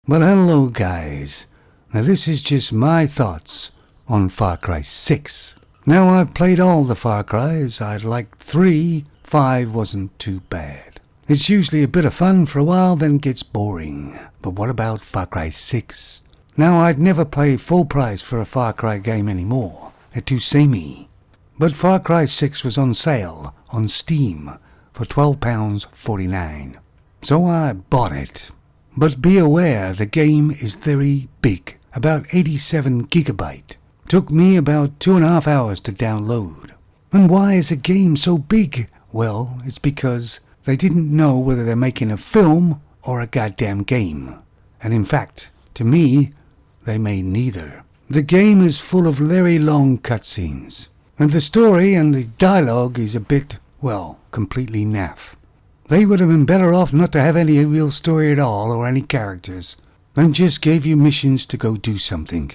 Well, hello guys. Now this is just my thoughts on Far Cry 6. Now I've played all the Far Cries. I liked 3, 5 wasn't too bad. It's usually a bit of fun for a while, then gets boring. But what about Far Cry 6? Now I'd never pay full price for a Far Cry game anymore. They're too samey. But Far Cry 6 was on sale on Steam for £12.49. So I bought it. But be aware, the game is very big, about 87 gigabyte. Took me about 2.5 hours to download. And why is a game so big? Well, it's because they didn't know whether they're making a film or a goddamn game. And in fact, to me, they made neither. The game is full of very long cutscenes. And the story and the dialogue is a bit, well, completely naff. They would have been better off not to have any real story at all or any characters, and just gave you missions to go do something.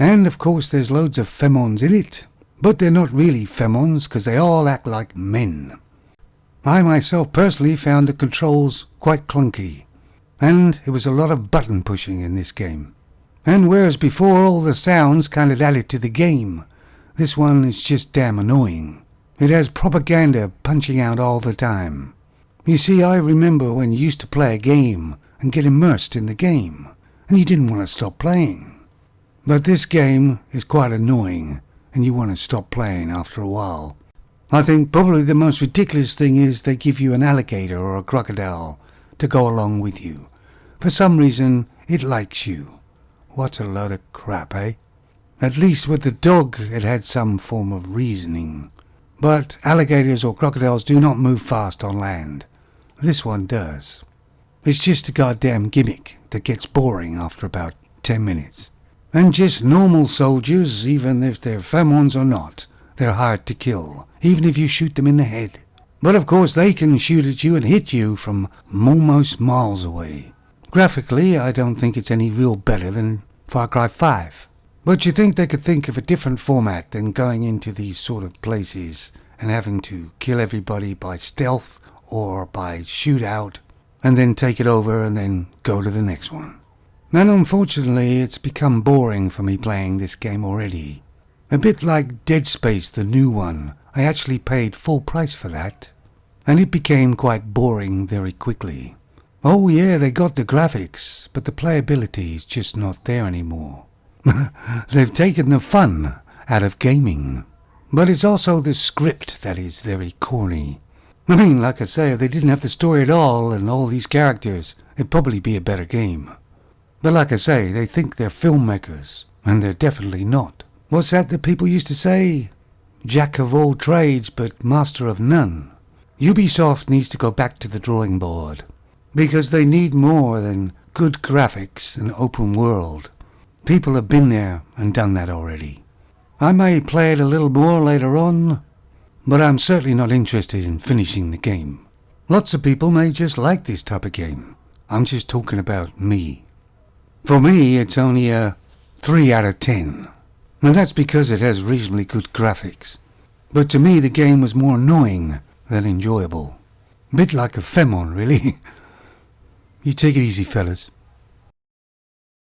And of course there's loads of femons in it, but they're not really femons because they all act like men. I myself personally found the controls quite clunky, and it was a lot of button pushing in this game. And whereas before all the sounds kind of added to the game, this one is just damn annoying. It has propaganda punching out all the time. You see, I remember when you used to play a game and get immersed in the game, and you didn't want to stop playing. But this game is quite annoying, and you want to stop playing after a while. I think probably the most ridiculous thing is they give you an alligator or a crocodile to go along with you. For some reason, it likes you. What a load of crap, eh? At least with the dog, it had some form of reasoning. But alligators or crocodiles do not move fast on land. This one does. It's just a goddamn gimmick that gets boring after about 10 minutes. And just normal soldiers, even if they're femons or not, they're hard to kill, even if you shoot them in the head. But of course they can shoot at you and hit you from almost miles away. Graphically, I don't think it's any real better than Far Cry 5. But you think they could think of a different format than going into these sort of places and having to kill everybody by stealth or by shootout, and then take it over and then go to the next one. And unfortunately, it's become boring for me playing this game already. A bit like Dead Space, the new one. I actually paid full price for that, and it became quite boring very quickly. Oh yeah, they got the graphics, but the playability is just not there anymore. They've taken the fun out of gaming. But it's also the script that is very corny. I mean, like I say, if they didn't have the story at all and all these characters, it'd probably be a better game. But like I say, they think they're filmmakers, and they're definitely not. What's that people used to say? Jack of all trades, but master of none. Ubisoft needs to go back to the drawing board, because they need more than good graphics and open world. People have been there and done that already. I may play it a little more later on, but I'm certainly not interested in finishing the game. Lots of people may just like this type of game. I'm just talking about me. For me, it's only a 3 out of 10. And that's because it has reasonably good graphics. But to me, the game was more annoying than enjoyable. Bit like a femon, really. You take it easy, fellas.